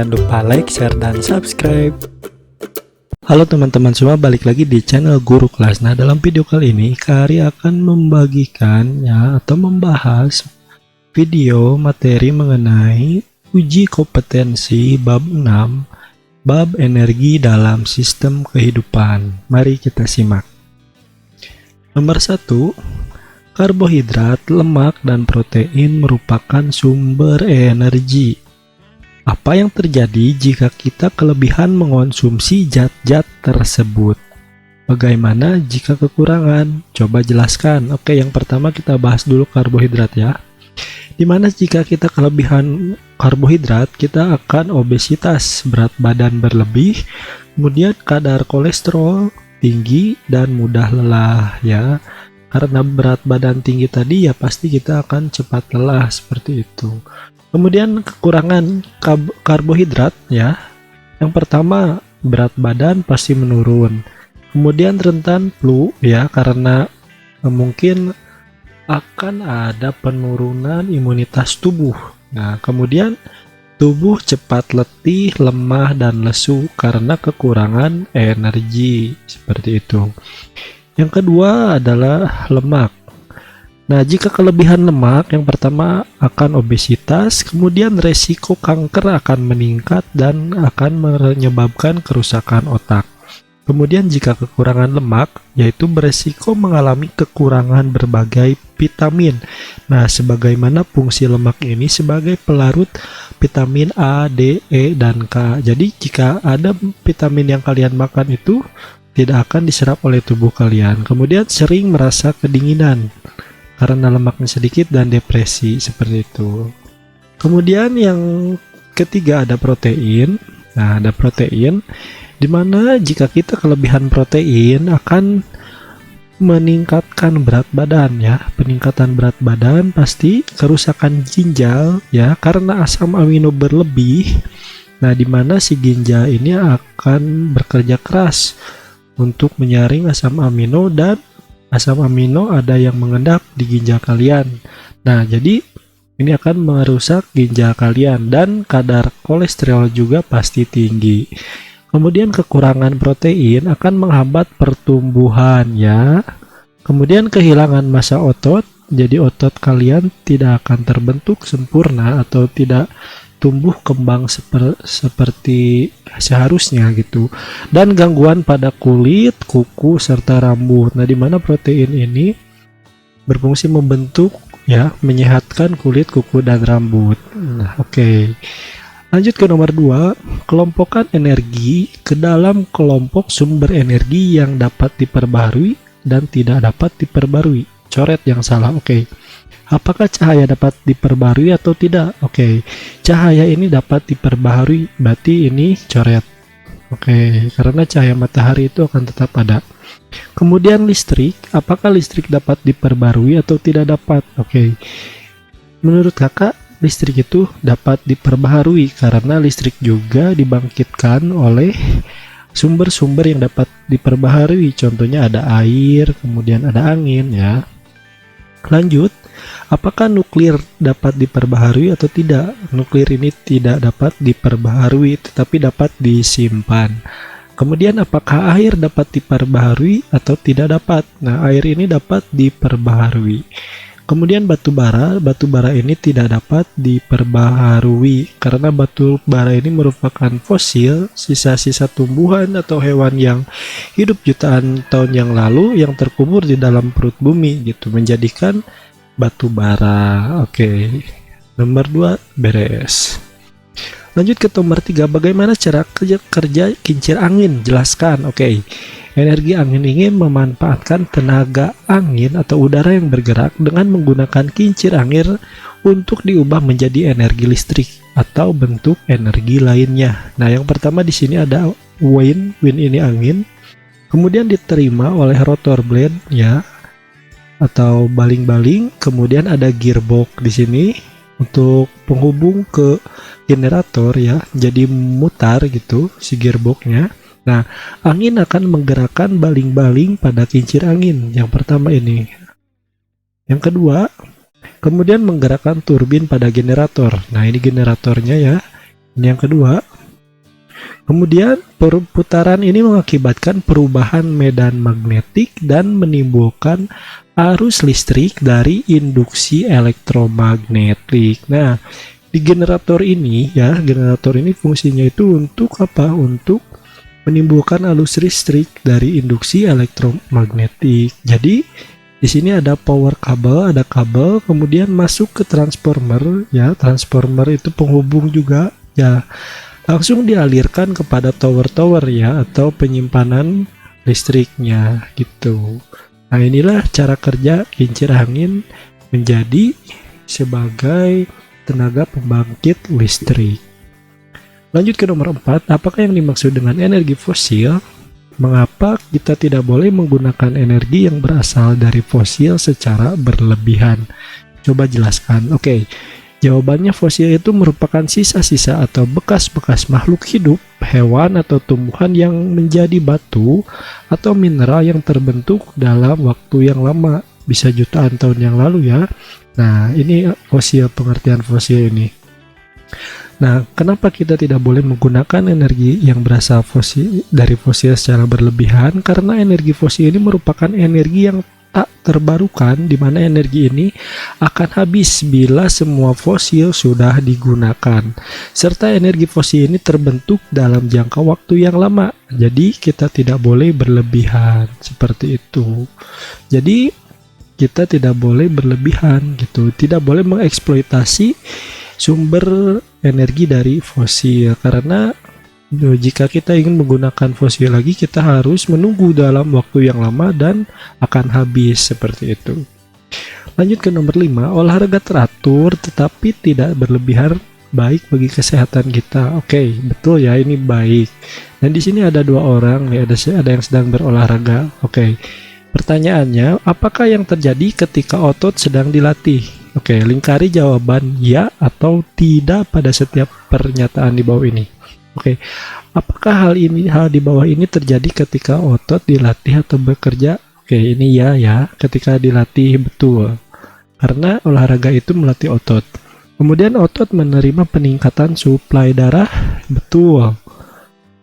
Jangan lupa like, share, dan subscribe. Halo teman-teman semua, balik lagi di channel Guru Kelas. Nah, dalam video kali ini Kak Ari akan membagikan atau membahas video materi mengenai uji kompetensi bab 6, bab energi dalam sistem kehidupan. Mari kita simak. Nomor 1, karbohidrat, lemak, dan protein merupakan sumber energi. Apa yang terjadi jika kita kelebihan mengonsumsi zat-zat tersebut? Bagaimana jika kekurangan? Coba jelaskan. Oke, yang pertama kita bahas dulu karbohidrat ya. Dimana jika kita kelebihan karbohidrat, kita akan obesitas, berat badan berlebih, kemudian kadar kolesterol tinggi, dan mudah lelah ya. Karena berat badan tinggi tadi ya pasti kita akan cepat lelah seperti itu. Kemudian kekurangan karbohidrat ya. Yang pertama, berat badan pasti menurun. Kemudian rentan flu ya, karena mungkin akan ada penurunan imunitas tubuh. Nah, kemudian tubuh cepat letih, lemah, dan lesu karena kekurangan energi seperti itu. Yang kedua adalah lemak. Nah, jika kelebihan lemak, yang pertama akan obesitas, kemudian resiko kanker akan meningkat dan akan menyebabkan kerusakan otak. Kemudian jika kekurangan lemak, yaitu beresiko mengalami kekurangan berbagai vitamin. Nah, sebagaimana fungsi lemak ini sebagai pelarut vitamin A, D, E, dan K. Jadi jika ada vitamin yang kalian makan itu tidak akan diserap oleh tubuh kalian. Kemudian sering merasa kedinginan karena lemaknya sedikit dan depresi seperti itu. Kemudian yang ketiga ada protein. Nah, ada protein di mana jika kita kelebihan protein akan meningkatkan berat badan ya. Peningkatan berat badan pasti kerusakan ginjal ya karena asam amino berlebih. Nah, di mana si ginjal ini akan bekerja keras untuk menyaring asam amino, dan asam amino ada yang mengendap di ginjal kalian. Nah, jadi ini akan merusak ginjal kalian, dan kadar kolesterol juga pasti tinggi. Kemudian kekurangan protein akan menghambat pertumbuhan ya. Kemudian kehilangan massa otot, jadi otot kalian tidak akan terbentuk sempurna atau tidak tumbuh kembang seperti seharusnya gitu. Dan gangguan pada kulit, kuku, serta rambut. Nah, di mana protein ini berfungsi membentuk ya, menyehatkan kulit, kuku, dan rambut. Nah, oke. Lanjut ke nomor 2, kelompokkan energi ke dalam kelompok sumber energi yang dapat diperbaharui dan tidak dapat diperbarui. Coret yang salah. Oke. Apakah cahaya dapat diperbarui atau tidak? Oke. Cahaya ini dapat diperbaharui, berarti ini coret. Oke, karena cahaya matahari itu akan tetap ada. Kemudian listrik, apakah listrik dapat diperbarui atau tidak dapat? Oke. Menurut kakak, listrik itu dapat diperbaharui karena listrik juga dibangkitkan oleh sumber-sumber yang dapat diperbaharui. Contohnya ada air, kemudian ada angin ya. Lanjut, apakah nuklir dapat diperbaharui atau tidak? Nuklir ini tidak dapat diperbaharui tetapi dapat disimpan. Kemudian apakah air dapat diperbaharui atau tidak dapat? Nah, air ini dapat diperbaharui. Kemudian batu bara ini tidak dapat diperbaharui karena batu bara ini merupakan fosil, sisa-sisa tumbuhan atau hewan yang hidup jutaan tahun yang lalu yang terkubur di dalam perut bumi gitu, menjadikan batu bara. Oke. Nomor 2 beres. Lanjut ke nomor 3, bagaimana cara kerja kincir angin? Jelaskan. Oke. Energi angin ini memanfaatkan tenaga angin atau udara yang bergerak dengan menggunakan kincir angin untuk diubah menjadi energi listrik atau bentuk energi lainnya. Nah, yang pertama di sini ada wind ini angin. Kemudian diterima oleh rotor blade ya atau baling-baling. Kemudian ada gearbox di sini untuk penghubung ke generator ya. Jadi mutar gitu si gearboxnya. Nah, angin akan menggerakkan baling-baling pada kincir angin. Yang pertama ini. Yang kedua, kemudian menggerakkan turbin pada generator. Nah, ini generatornya ya. Ini yang kedua. Kemudian perputaran ini mengakibatkan perubahan medan magnetik dan menimbulkan arus listrik dari induksi elektromagnetik. Nah, di generator ini ya, generator ini fungsinya itu untuk apa? Untuk menimbulkan arus listrik dari induksi elektromagnetik. Jadi di sini ada power kabel, ada kabel, kemudian masuk ke transformer ya. Transformer itu penghubung juga ya. Langsung dialirkan kepada tower-tower ya, atau penyimpanan listriknya gitu. Nah, inilah cara kerja kincir angin menjadi sebagai tenaga pembangkit listrik. Lanjut ke nomor 4, apakah yang dimaksud dengan energi fosil? Mengapa kita tidak boleh menggunakan energi yang berasal dari fosil secara berlebihan? Coba jelaskan. Oke. Jawabannya, fosil itu merupakan sisa-sisa atau bekas-bekas makhluk hidup, hewan atau tumbuhan yang menjadi batu atau mineral yang terbentuk dalam waktu yang lama, bisa jutaan tahun yang lalu ya. Nah, ini fosil, pengertian fosil ini. Nah, kenapa kita tidak boleh menggunakan energi yang berasal dari fosil secara berlebihan? Karena energi fosil ini merupakan energi yang tak terbarukan, di mana energi ini akan habis bila semua fosil sudah digunakan, serta energi fosil ini terbentuk dalam jangka waktu yang lama. Jadi kita tidak boleh berlebihan seperti itu. Jadi kita tidak boleh berlebihan gitu, tidak boleh mengeksploitasi sumber energi dari fosil, karena jika kita ingin menggunakan fosil lagi, kita harus menunggu dalam waktu yang lama dan akan habis seperti itu. Lanjut ke nomor 5, olahraga teratur tetapi tidak berlebihan baik bagi kesehatan kita. Oke, betul ya, ini baik. Dan di sini ada dua orang, ya, ada yang sedang berolahraga. Oke. Pertanyaannya, apakah yang terjadi ketika otot sedang dilatih? Oke, lingkari jawaban ya atau tidak pada setiap pernyataan di bawah ini. Oke, apakah hal di bawah ini terjadi ketika otot dilatih atau bekerja? Oke, ini ya, ketika dilatih, betul. Karena olahraga itu melatih otot. Kemudian otot menerima peningkatan suplai darah, betul.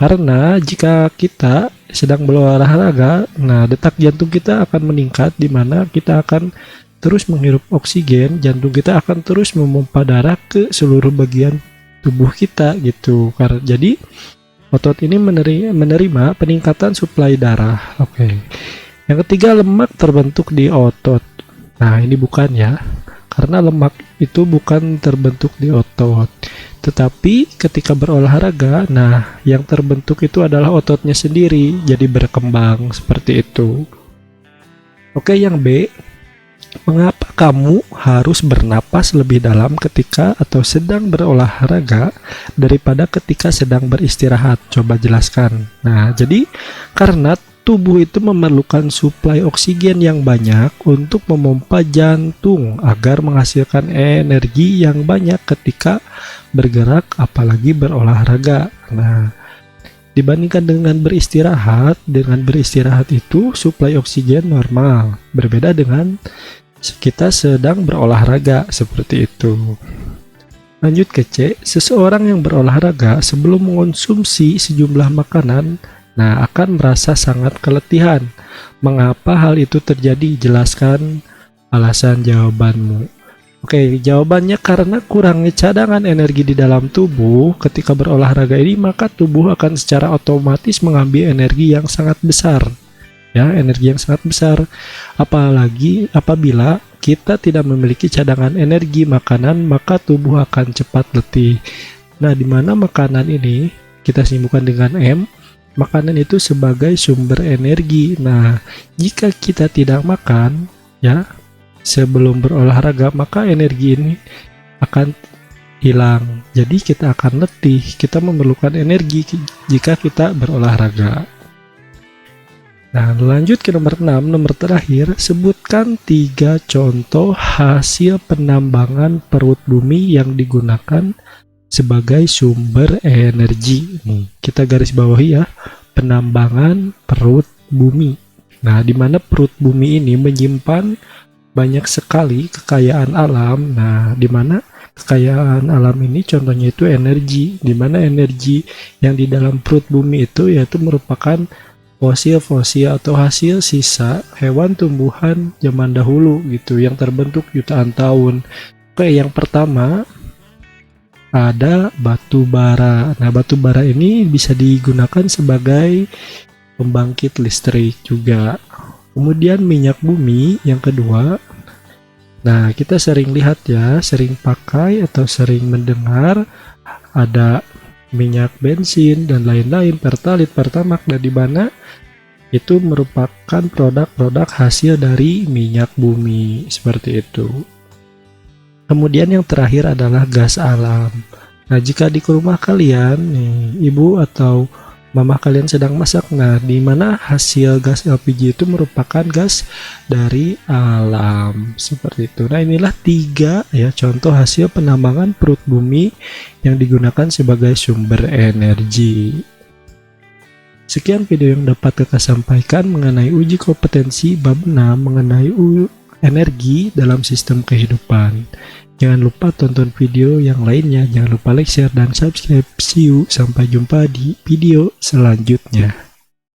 Karena jika kita sedang berolahraga, nah detak jantung kita akan meningkat, di mana kita akan terus menghirup oksigen, jantung kita akan terus memompa darah ke seluruh bagian tubuh kita gitu. Jadi otot ini menerima peningkatan suplai darah. Oke. Yang ketiga, lemak terbentuk di otot. Nah, ini bukan ya. Karena lemak itu bukan terbentuk di otot. Tetapi ketika berolahraga, nah yang terbentuk itu adalah ototnya sendiri, jadi berkembang seperti itu. Oke, yang B. Mengapa kamu harus bernapas lebih dalam ketika atau sedang berolahraga daripada ketika sedang beristirahat? Coba jelaskan. Nah, jadi karena tubuh itu memerlukan suplai oksigen yang banyak untuk memompa jantung agar menghasilkan energi yang banyak ketika bergerak, apalagi berolahraga. Nah, dibandingkan dengan beristirahat itu suplai oksigen normal, berbeda dengan kita sedang berolahraga seperti itu. Lanjut ke C, seseorang yang berolahraga sebelum mengonsumsi sejumlah makanan, nah akan merasa sangat keletihan. Mengapa hal itu terjadi? Jelaskan alasan jawabanmu. Oke, jawabannya karena kurangnya cadangan energi di dalam tubuh ketika berolahraga ini, maka tubuh akan secara otomatis mengambil energi yang sangat besar. Ya, energi yang sangat besar. Apalagi apabila kita tidak memiliki cadangan energi makanan, maka tubuh akan cepat letih. Nah, di mana makanan ini kita simpulkan dengan M, makanan itu sebagai sumber energi. Nah, jika kita tidak makan, ya, sebelum berolahraga, maka energi ini akan hilang. Jadi kita akan letih. Kita memerlukan energi jika kita berolahraga. Nah, lanjut ke nomor 6, nomor terakhir, sebutkan 3 contoh hasil penambangan perut bumi yang digunakan sebagai sumber energi. Nih, kita garis bawahi ya, penambangan perut bumi. Nah, di mana perut bumi ini menyimpan banyak sekali kekayaan alam. Nah, di mana kekayaan alam ini contohnya itu energi, di mana energi yang di dalam perut bumi itu yaitu merupakan fosil-fosil atau hasil sisa hewan tumbuhan zaman dahulu gitu yang terbentuk jutaan tahun. Oke, yang pertama ada batu bara. Nah, batu bara ini bisa digunakan sebagai pembangkit listrik juga. Kemudian minyak bumi yang kedua. Nah, kita sering lihat ya, sering pakai atau sering mendengar ada minyak bensin dan lain-lain, Pertalite, Pertamax, dan di mana itu merupakan produk-produk hasil dari minyak bumi seperti itu. Kemudian yang terakhir adalah gas alam. Nah, jika di rumah kalian nih, ibu atau mama kalian sedang masak, nah di mana hasil gas LPG itu merupakan gas dari alam seperti itu. Nah, inilah 3 ya contoh hasil penambangan perut bumi yang digunakan sebagai sumber energi. Sekian video yang dapat kakak sampaikan mengenai uji kompetensi bab 6 mengenai energi dalam sistem kehidupan. Jangan lupa tonton video yang lainnya, jangan lupa like, share, dan subscribe. See you, sampai jumpa di video selanjutnya.